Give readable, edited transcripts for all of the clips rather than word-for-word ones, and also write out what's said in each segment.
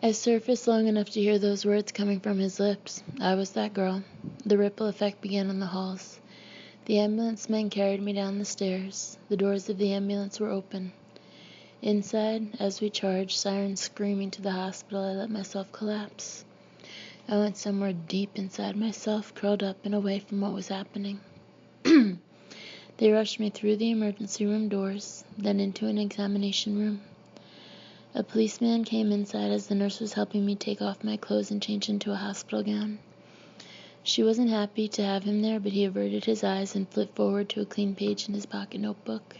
I surfaced long enough to hear those words coming from his lips. I was that girl. The ripple effect began on the halls. The ambulance men carried me down the stairs. The doors of the ambulance were open. Inside, as we charged, sirens screaming to the hospital, I let myself collapse. I went somewhere deep inside myself, curled up and away from what was happening. They rushed me through the emergency room doors, then into an examination room. A policeman came inside as the nurse was helping me take off my clothes and change into a hospital gown. She wasn't happy to have him there, but he averted his eyes and flipped forward to a clean page in his pocket notebook.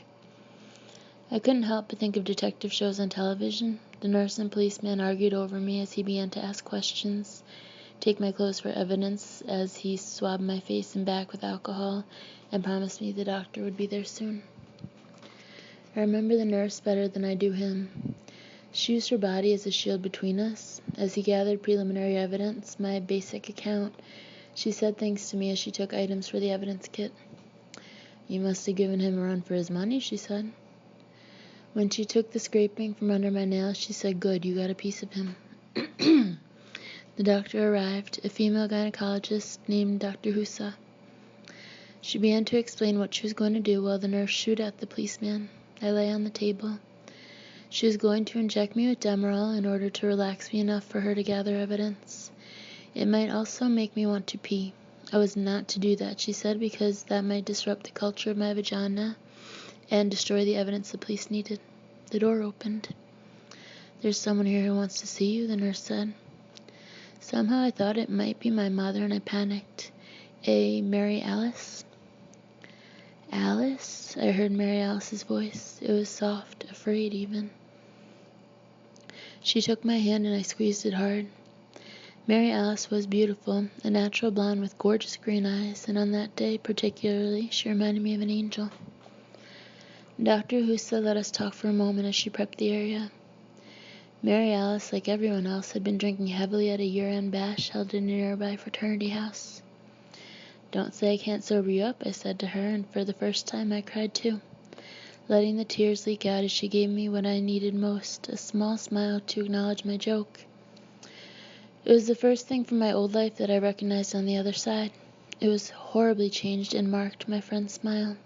I couldn't help but think of detective shows on television. The nurse and policeman argued over me as he began to ask questions, take my clothes for evidence as he swabbed my face and back with alcohol and promised me the doctor would be there soon. I remember the nurse better than I do him. She used her body as a shield between us. As he gathered preliminary evidence, my basic account, she said things to me as she took items for the evidence kit. "You must have given him a run for his money," she said. When she took the scraping from under my nails, she said, "Good, you got a piece of him." The doctor arrived, a female gynecologist named Dr. Husa. She began to explain what she was going to do while the nurse shooed at the policeman. I lay on the table. She was going to inject me with Demerol in order to relax me enough for her to gather evidence. It might also make me want to pee. I was not to do that, she said, because that might disrupt the culture of my vagina and destroy the evidence the police needed. The door opened. "There's someone here who wants to see you," the nurse said. Somehow I thought it might be my mother and I panicked. "A Mary Alice?" "Alice?" I heard Mary Alice's voice. It was soft, afraid even. She took my hand and I squeezed it hard. Mary Alice was beautiful, a natural blonde with gorgeous green eyes, and on that day particularly, she reminded me of an angel. Dr. Husa let us talk for a moment as she prepped the area. Mary Alice, like everyone else, had been drinking heavily at a year-end bash held in a nearby fraternity house. "Don't say I can't sober you up," I said to her, and for the first time I cried too, letting the tears leak out as she gave me what I needed most, a small smile to acknowledge my joke. It was the first thing from my old life that I recognized on the other side. It was horribly changed and marked my friend's smile.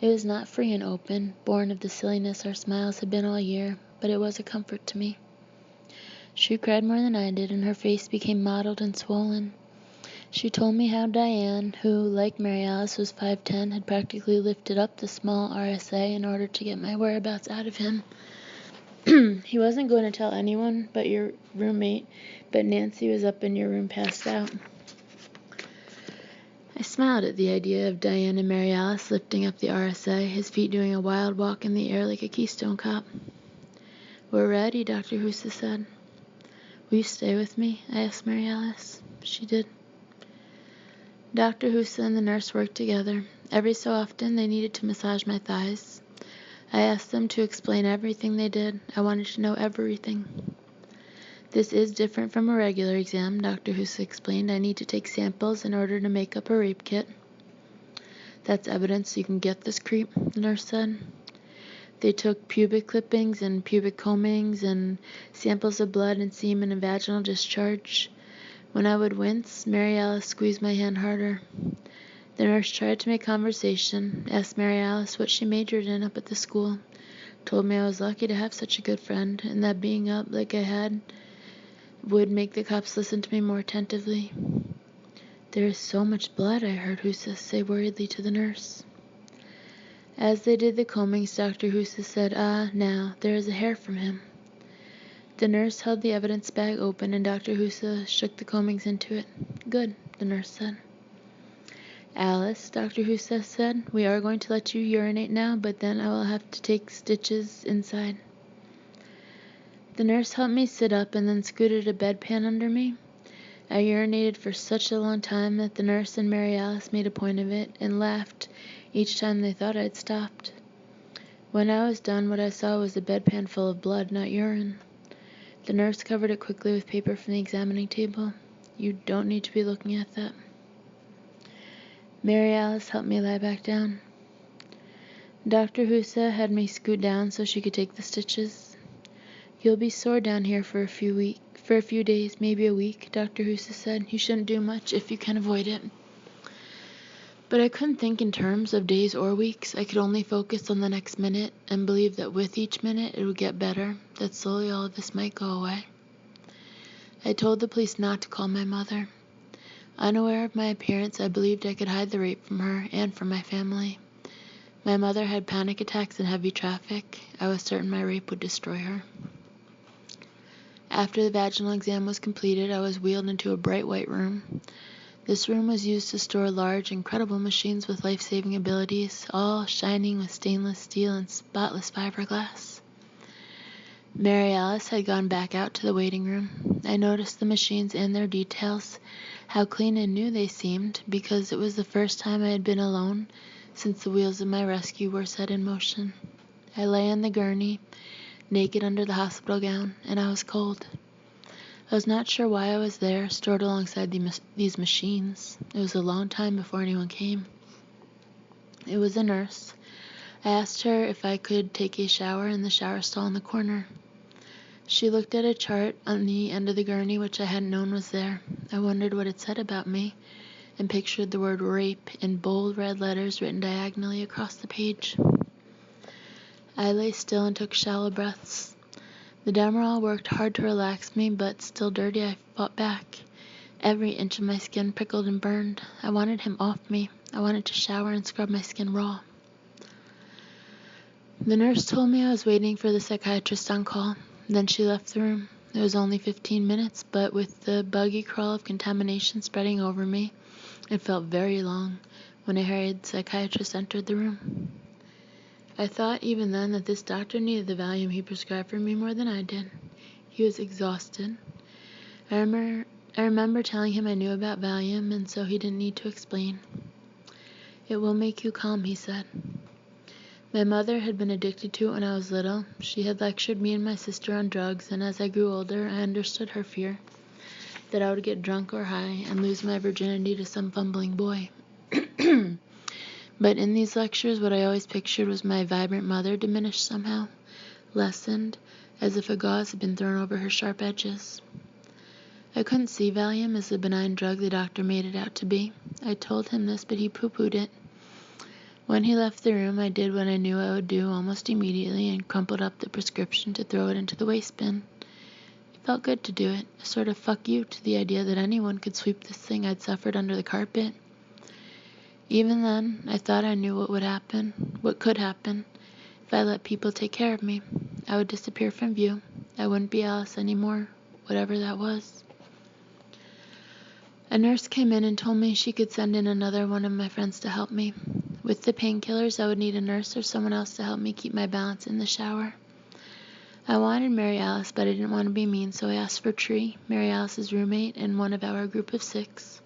It was not free and open, born of the silliness our smiles had been all year, but it was a comfort to me. She cried more than I did, and her face became mottled and swollen. She told me how Diane, who, like Mary Alice, was 5'10", had practically lifted up the small RSA in order to get my whereabouts out of him. He wasn't going to tell anyone but your roommate, but Nancy was up in your room passed out. I smiled at the idea of Diane and Mary Alice lifting up the RSA, his feet doing a wild walk in the air like a Keystone Cop. "We're ready," Dr. Husa said. "Will you stay with me?" I asked Mary Alice. She did. Dr. Husa and the nurse worked together. Every so often they needed to massage my thighs. I asked them to explain everything they did. I wanted to know everything. "This is different from a regular exam," Dr. Husa explained. "I need to take samples in order to make up a rape kit." "That's evidence you can get this creep," the nurse said. They took pubic clippings and pubic combings and samples of blood and semen and vaginal discharge. When I would wince, Mary Alice squeezed my hand harder. The nurse tried to make conversation, asked Mary Alice what she majored in up at the school, told me I was lucky to have such a good friend, and that being up like I had would make the cops listen to me more attentively. "There is so much blood," I heard Husa say worriedly to the nurse. As they did the combings, Dr. Husa said, "Now, there is a hair from him." The nurse held the evidence bag open, and Dr. Husa shook the combings into it. "Good," the nurse said. "Alice," Dr. Husa said, "we are going to let you urinate now, but then I will have to take stitches inside." The nurse helped me sit up and then scooted a bedpan under me. I urinated for such a long time that the nurse and Mary Alice made a point of it and laughed each time they thought I'd stopped. When I was done, what I saw was a bedpan full of blood, not urine. The nurse covered it quickly with paper from the examining table. "You don't need to be looking at that." Mary Alice helped me lie back down. Dr. Husa had me scoot down so she could take the stitches. "You'll be sore down here for a few For a few days, maybe a week, Dr. Husa said. You shouldn't do much if you can avoid it. But I couldn't think in terms of days or weeks. I could only focus on the next minute and believe that with each minute it would get better, that slowly all of this might go away. I told the police not to call my mother. Unaware of my appearance, I believed I could hide the rape from her and from my family. My mother had panic attacks in heavy traffic. I was certain my rape would destroy her. After the vaginal exam was completed, I was wheeled into a bright white room. This room was used to store large, incredible machines with life-saving abilities, all shining with stainless steel and spotless fiberglass. Mary Alice had gone back out to the waiting room. I noticed the machines and their details, how clean and new they seemed, because it was the first time I had been alone since the wheels of my rescue were set in motion. I lay on the gurney, naked under the hospital gown, and I was cold. I was not sure why I was there, stored alongside these machines. It was a long time before anyone came. It was a nurse. I asked her if I could take a shower in the shower stall in the corner. She looked at a chart on the end of the gurney which I hadn't known was there. I wondered what it said about me, and pictured the word rape in bold red letters written diagonally across the page. I lay still and took shallow breaths. The Demerol worked hard to relax me, but still dirty, I fought back. Every inch of my skin prickled and burned. I wanted him off me. I wanted to shower and scrub my skin raw. The nurse told me I was waiting for the psychiatrist on call. Then she left the room. It was only 15 minutes, but with the buggy crawl of contamination spreading over me, it felt very long when a harried psychiatrist entered the room. I thought even then that this doctor needed the Valium he prescribed for me more than I did. He was exhausted. I remember telling him I knew about Valium, and so he didn't need to explain. It will make you calm, he said. My mother had been addicted to it when I was little. She had lectured me and my sister on drugs, and as I grew older, I understood her fear that I would get drunk or high and lose my virginity to some fumbling boy. But in these lectures, what I always pictured was my vibrant mother diminished somehow, lessened, as if a gauze had been thrown over her sharp edges. I couldn't see Valium as the benign drug the doctor made it out to be. I told him this, but he pooh-poohed it. When he left the room, I did what I knew I would do almost immediately and crumpled up the prescription to throw it into the waste bin. It felt good to do it, a sort of fuck you to the idea that anyone could sweep this thing I'd suffered under the carpet. Even then, I thought I knew what could happen, if I let people take care of me. I would disappear from view. I wouldn't be Alice anymore, whatever that was. A nurse came in and told me she could send in another one of my friends to help me. With the painkillers, I would need a nurse or someone else to help me keep my balance in the shower. I wanted Mary Alice, but I didn't want to be mean, so I asked for Tree, Mary Alice's roommate and one of our group of 6.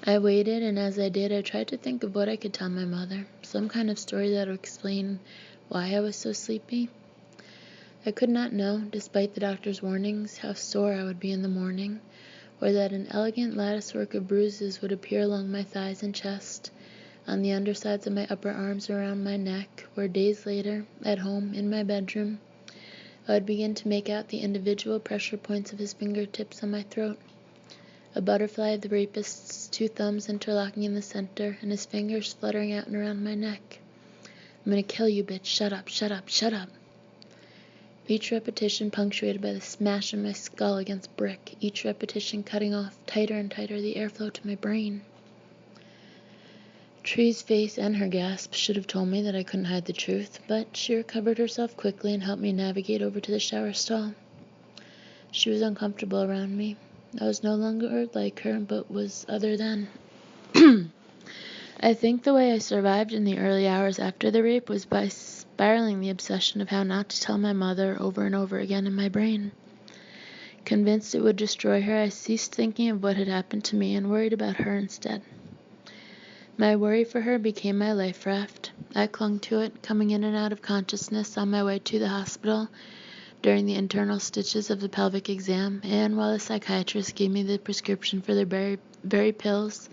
I waited, and as I did, I tried to think of what I could tell my mother, some kind of story that would explain why I was so sleepy. I could not know, despite the doctor's warnings, how sore I would be in the morning, or that an elegant latticework of bruises would appear along my thighs and chest, on the undersides of my upper arms around my neck, where days later, at home, in my bedroom, I would begin to make out the individual pressure points of his fingertips on my throat. A butterfly of the rapist's 2 thumbs interlocking in the center, and his fingers fluttering out and around my neck. I'm gonna kill you, bitch. Shut up, shut up, shut up. Each repetition punctuated by the smash of my skull against brick, each repetition cutting off tighter and tighter the airflow to my brain. Tree's face and her gasp should have told me that I couldn't hide the truth, but she recovered herself quickly and helped me navigate over to the shower stall. She was uncomfortable around me. I was no longer like her, but was other than. I think the way I survived in the early hours after the rape was by spiraling the obsession of how not to tell my mother over and over again in my brain. Convinced it would destroy her, I ceased thinking of what had happened to me and worried about her instead. My worry for her became my life raft. I clung to it, coming in and out of consciousness on my way to the hospital during the internal stitches of the pelvic exam, and while the psychiatrist gave me the prescription for the very pills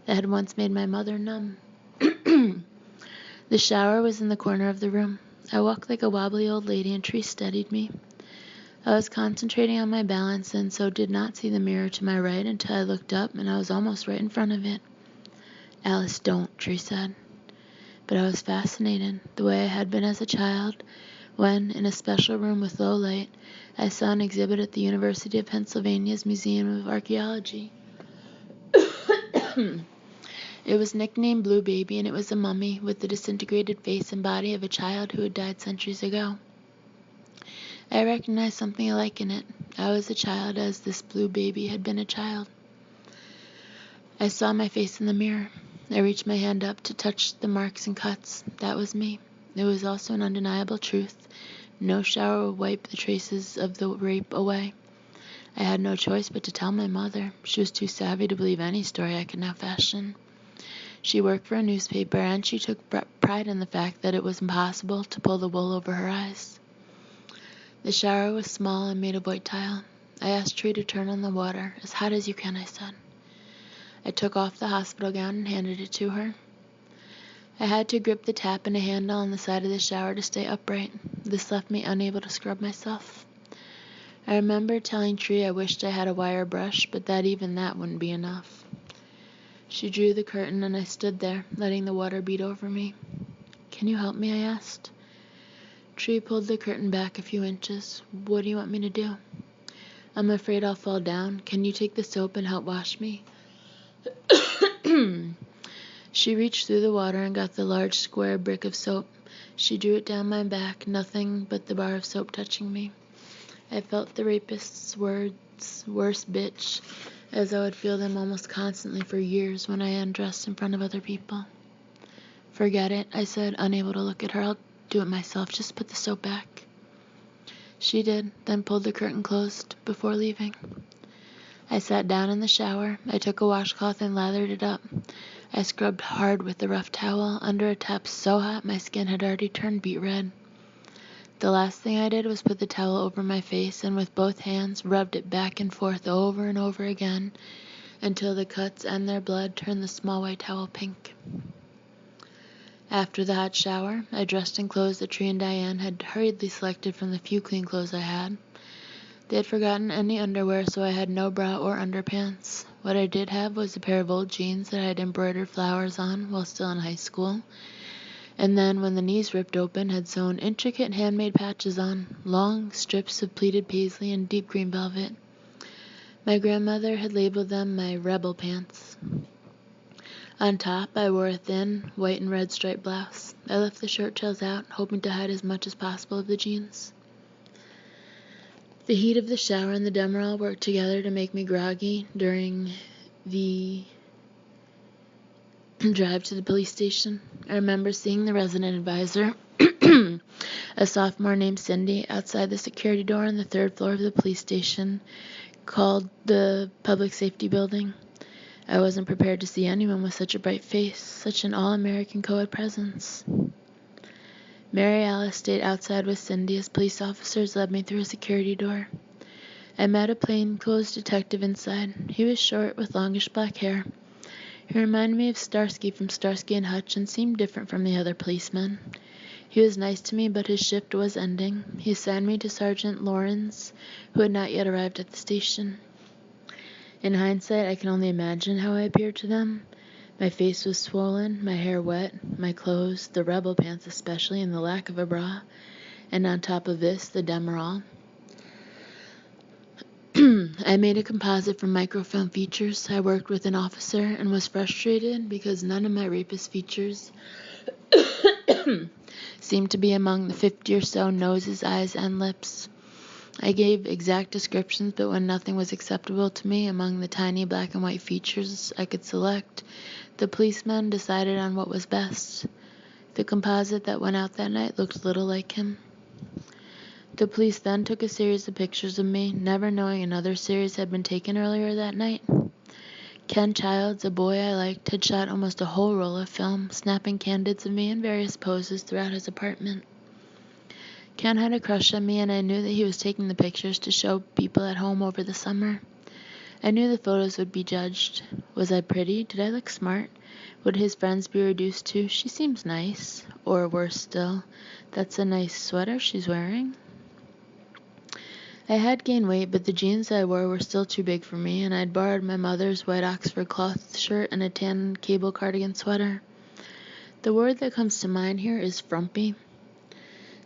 that had once made my mother numb. The shower was in the corner of the room. I walked like a wobbly old lady, and Tree steadied me. I was concentrating on my balance and so did not see the mirror to my right until I looked up and I was almost right in front of it. "Alice, don't," Tree said. But I was fascinated, the way I had been as a child, when, in a special room with low light, I saw an exhibit at the University of Pennsylvania's Museum of Archaeology. It was nicknamed Blue Baby, and it was a mummy with the disintegrated face and body of a child who had died centuries ago. I recognized something alike in it. I was a child as this blue baby had been a child. I saw my face in the mirror. I reached my hand up to touch the marks and cuts. That was me. It was also an undeniable truth. No shower would wipe the traces of the rape away. I had no choice but to tell my mother. She was too savvy to believe any story I could now fashion. She worked for a newspaper, and she took pride in the fact that it was impossible to pull the wool over her eyes. The shower was small and made of white tile. I asked Tree to turn on the water. "As hot as you can," I said. I took off the hospital gown and handed it to her. I had to grip the tap and a handle on the side of the shower to stay upright. This left me unable to scrub myself. I remember telling Tree I wished I had a wire brush, but that even that wouldn't be enough. She drew the curtain and I stood there, letting the water beat over me. "Can you help me?" I asked. Tree pulled the curtain back a few inches. "What do you want me to do?" "I'm afraid I'll fall down. Can you take the soap and help wash me?" She reached through the water and got the large square brick of soap. She drew it down my back, nothing but the bar of soap touching me. I felt the rapist's words, "worst bitch," as I would feel them almost constantly for years when I undressed in front of other people. "Forget it," I said, unable to look at her. "I'll do it myself. Just put the soap back." She did, then pulled the curtain closed before leaving. I sat down in the shower. I took a washcloth and lathered it up. I scrubbed hard with the rough towel under a tap so hot my skin had already turned beet red. The last thing I did was put the towel over my face and with both hands rubbed it back and forth over and over again until the cuts and their blood turned the small white towel pink. After the hot shower, I dressed in clothes that Tree and Diane had hurriedly selected from the few clean clothes I had. They had forgotten any underwear, so I had no bra or underpants. What I did have was a pair of old jeans that I had embroidered flowers on while still in high school, and then, when the knees ripped open, had sewn intricate handmade patches on, long strips of pleated paisley and deep green velvet. My grandmother had labeled them my rebel pants. On top, I wore a thin, white and red striped blouse. I left the shirt tails out, hoping to hide as much as possible of the jeans. The heat of the shower and the Demerol worked together to make me groggy during the drive to the police station. I remember seeing the resident advisor, a sophomore named Cindy, outside the security door on the 3rd floor of the police station called the Public Safety Building. I wasn't prepared to see anyone with such a bright face, such an all-American co-ed presence. Mary Alice stayed outside with Cindy as police officers led me through a security door. I met a plainclothes detective inside. He was short with longish black hair. He reminded me of Starsky from Starsky and Hutch and seemed different from the other policemen. He was nice to me, but his shift was ending. He assigned me to Sergeant Lawrence, who had not yet arrived at the station. In hindsight, I can only imagine how I appeared to them. My face was swollen, my hair wet, my clothes, the rebel pants especially, and the lack of a bra, and on top of this, the Demerol. I made a composite from microfilm features. I worked with an officer and was frustrated because none of my rapist features seemed to be among the 50 or so noses, eyes, and lips. I gave exact descriptions, but when nothing was acceptable to me among the tiny black and white features I could select, the policemen decided on what was best. The composite that went out that night looked little like him. The police then took a series of pictures of me, never knowing another series had been taken earlier that night. Ken Childs, a boy I liked, had shot almost a whole roll of film, snapping candids of me in various poses throughout his apartment. Ken had a crush on me, and I knew that he was taking the pictures to show people at home over the summer. I knew the photos would be judged. Was I pretty? Did I look smart? Would his friends be reduced to, "She seems nice," or worse still, "That's a nice sweater she's wearing"? I had gained weight, but the jeans I wore were still too big for me, and I'd borrowed my mother's white Oxford cloth shirt and a tan cable cardigan sweater. The word that comes to mind here is frumpy.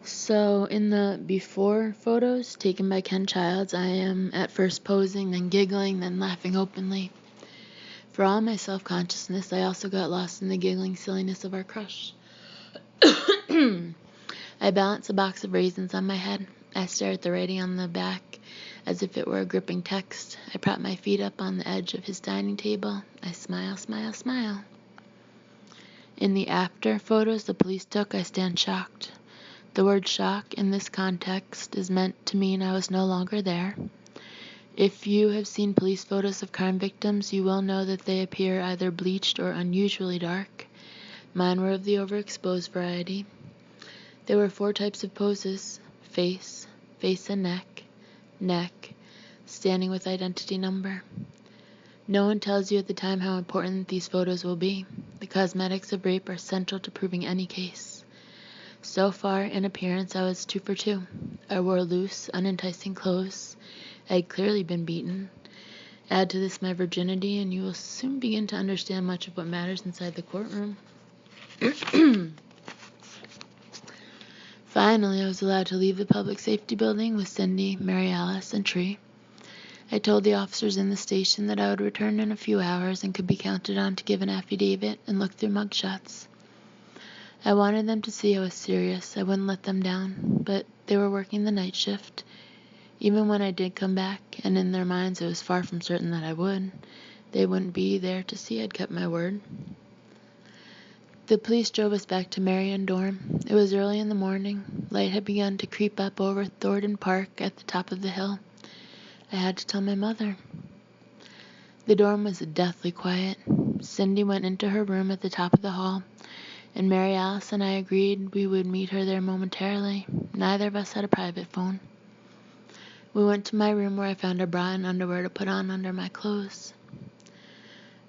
So in the before photos taken by Ken Childs, I am at first posing, then giggling, then laughing openly. For all my self-consciousness, I also got lost in the giggling silliness of our crush. I balance a box of raisins on my head. I stare at the writing on the back as if it were a gripping text. I prop my feet up on the edge of his dining table. I smile, smile, smile. In the after photos the police took, I stand shocked. The word shock in this context is meant to mean I was no longer there. If you have seen police photos of crime victims, you will know that they appear either bleached or unusually dark. Mine were of the overexposed variety. There were 4 types of poses: face, face and neck, neck, standing with identity number. No one tells you at the time how important these photos will be. The cosmetics of rape are central to proving any case. So far, in appearance, I was 2 for 2. I wore loose, unenticing clothes. I had clearly been beaten. Add to this my virginity, and you will soon begin to understand much of what matters inside the courtroom. Finally, I was allowed to leave the public safety building with Cindy, Mary Alice, and Tree. I told the officers in the station that I would return in a few hours and could be counted on to give an affidavit and look through mugshots. I wanted them to see I was serious. I wouldn't let them down, but they were working the night shift. Even when I did come back, and in their minds it was far from certain that I would, they wouldn't be there to see I'd kept my word. The police drove us back to Marion dorm. It was early in the morning. Light had begun to creep up over Thornton Park at the top of the hill. I had to tell my mother. The dorm was deathly quiet. Cindy went into her room at the top of the hall, and Mary Alice and I agreed we would meet her there momentarily. Neither of us had a private phone. We went to my room where I found a bra and underwear to put on under my clothes.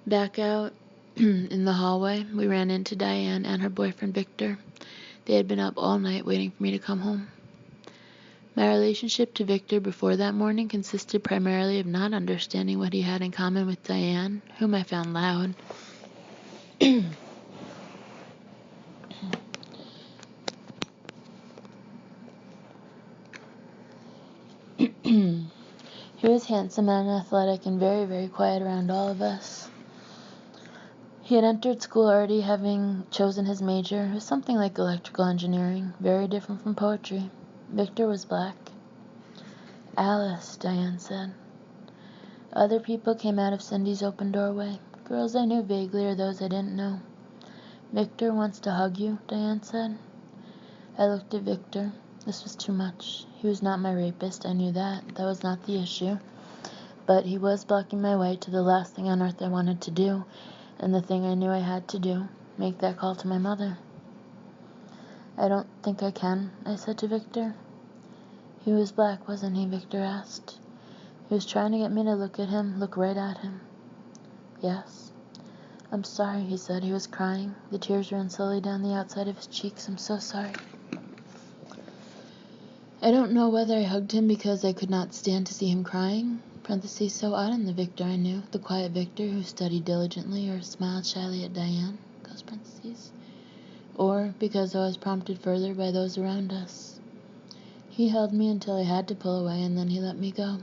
Back out in the hallway, we ran into Diane and her boyfriend Victor. They had been up all night waiting for me to come home. My relationship to Victor before that morning consisted primarily of not understanding what he had in common with Diane, whom I found loud. He was handsome and athletic and very, very quiet around all of us. He had entered school already having chosen his major. It was something like electrical engineering, very different from poetry. Victor was black. Alice, Diane said. Other people came out of Cindy's open doorway, girls I knew vaguely or those I didn't know. Victor wants to hug you, Diane said. I looked at Victor. This was too much. He was not my rapist, I knew that. That was not the issue. But he was blocking my way to the last thing on earth I wanted to do, and the thing I knew I had to do, make that call to my mother. I don't think I can, I said to Victor. He was black, wasn't he? Victor asked. He was trying to get me to look at him, look right at him. Yes. I'm sorry, he said. He was crying. The tears ran slowly down the outside of his cheeks. I'm so sorry. I don't know whether I hugged him because I could not stand to see him crying. Parentheses, so odd in the Victor I knew, the quiet Victor who studied diligently or smiled shyly at Diane, close parentheses, or because I was prompted further by those around us. He held me until I had to pull away, and then he let me go.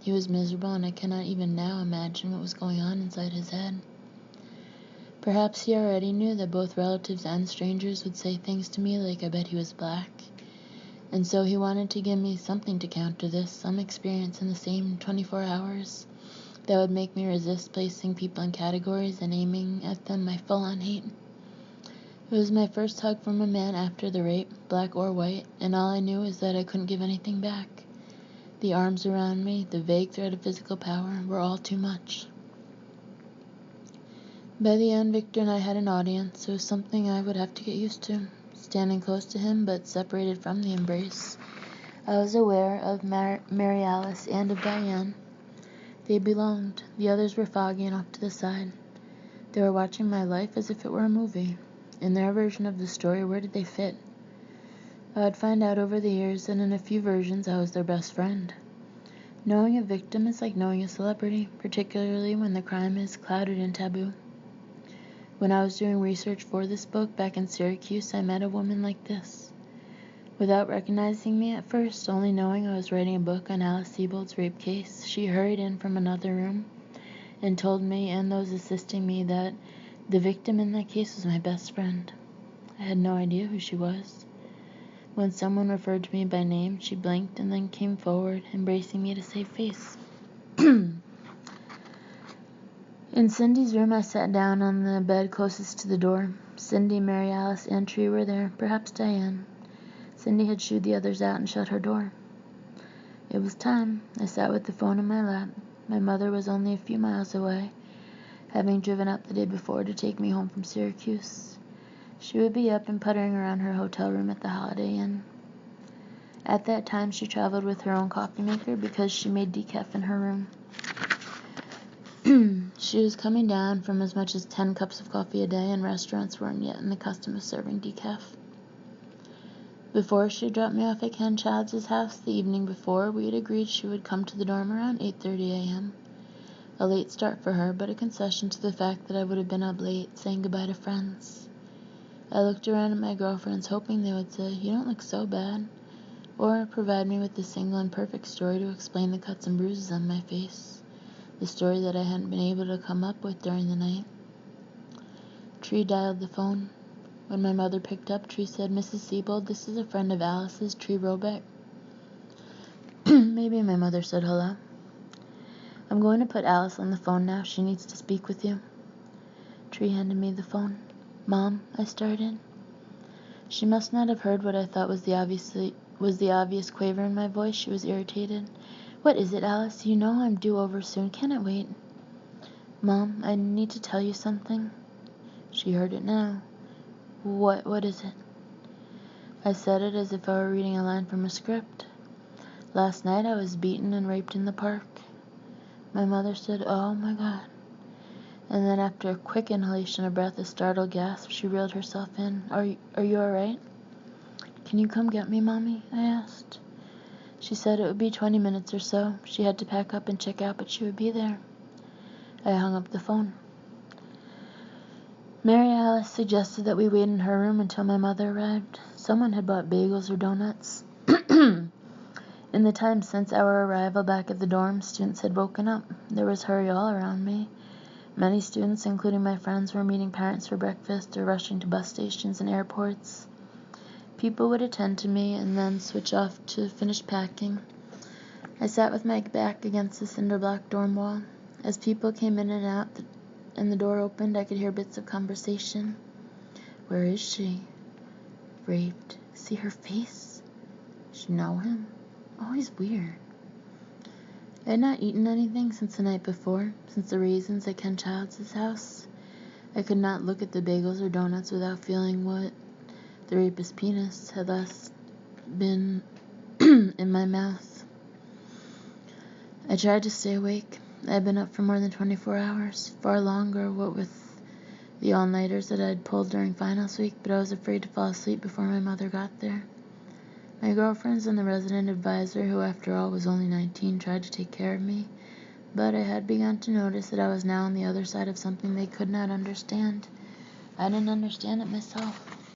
He was miserable, and I cannot even now imagine what was going on inside his head. Perhaps he already knew that both relatives and strangers would say things to me like I bet he was black. And so he wanted to give me something to counter this, some experience in the same 24 hours that would make me resist placing people in categories and aiming at them my full-on hate. It was my first hug from a man after the rape, black or white, and all I knew was that I couldn't give anything back. The arms around me, the vague threat of physical power, were all too much. By the end, Victor and I had an audience. It was something I would have to get used to. Standing close to him, but separated from the embrace. I was aware of Mary Alice and of Diane. They belonged. The others were foggy and off to the side. They were watching my life as if it were a movie. In their version of the story, where did they fit? I would find out over the years that in a few versions I was their best friend. Knowing a victim is like knowing a celebrity, particularly when the crime is clouded and taboo. When I was doing research for this book back in Syracuse, I met a woman like this. Without recognizing me at first, only knowing I was writing a book on Alice Sebold's rape case, she hurried in from another room and told me and those assisting me that the victim in that case was my best friend. I had no idea who she was. When someone referred to me by name, she blinked and then came forward, embracing me to save face. In Cindy's room, I sat down on the bed closest to the door. Cindy, Mary Alice, and Tree were there, perhaps Diane. Cindy had shooed the others out and shut her door. It was time. I sat with the phone in my lap. My mother was only a few miles away, having driven up the day before to take me home from Syracuse. She would be up and puttering around her hotel room at the Holiday Inn. At that time, she traveled with her own coffee maker because she made decaf in her room. She was coming down from as much as 10 cups of coffee a day, and restaurants weren't yet in the custom of serving decaf. Before she dropped me off at Ken Childs' house the evening before, we had agreed she would come to the dorm around 8:30 a.m. A late start for her, but a concession to the fact that I would have been up late, saying goodbye to friends. I looked around at my girlfriends, hoping they would say, "You don't look so bad," or provide me with the single and perfect story to explain the cuts and bruises on my face, the story that I hadn't been able to come up with during the night. Tree dialed the phone. When my mother picked up, Tree said, "Mrs. Sebold, this is a friend of Alice's, Tree Robeck." Maybe my mother said hello. "I'm going to put Alice on the phone now. She needs to speak with you." Tree handed me the phone. "Mom," I started. She must not have heard what I thought was the obvious quaver in my voice. She was irritated. "What is it, Alice? You know I'm due over soon. Can it wait?" "Mom, I need to tell you something." She heard it now. What is it?" I said it as if I were reading a line from a script. "Last night I was beaten and raped in the park." My mother said, "Oh my God." And then after a quick inhalation of breath, a startled gasp, she reeled herself in. Are you all right?" "Can you come get me, Mommy?" I asked. She said it would be 20 minutes or so. She had to pack up and check out, but she would be there. I hung up the phone. Mary Alice suggested that we wait in her room until my mother arrived. Someone had bought bagels or donuts. In the time since our arrival back at the dorm, students had woken up. There was hurry all around me. Many students, including my friends, were meeting parents for breakfast or rushing to bus stations and airports. People would attend to me and then switch off to finish packing. I sat with my back against the cinder-block dorm wall. As people came in and out and the door opened, I could hear bits of conversation. "Where is she?" "Raped. See her face?" "She know him?" Always weird. I had not eaten anything since the night before, since the raisins at Ken Childs' house. I could not look at the bagels or donuts without feeling what the rapist's penis had last been in my mouth. I tried to stay awake. I had been up for more than 24 hours, far longer, what with the all-nighters that I had pulled during finals week, but I was afraid to fall asleep before my mother got there. My girlfriends and the resident advisor, who after all was only 19, tried to take care of me, but I had begun to notice that I was now on the other side of something they could not understand. I didn't understand it myself.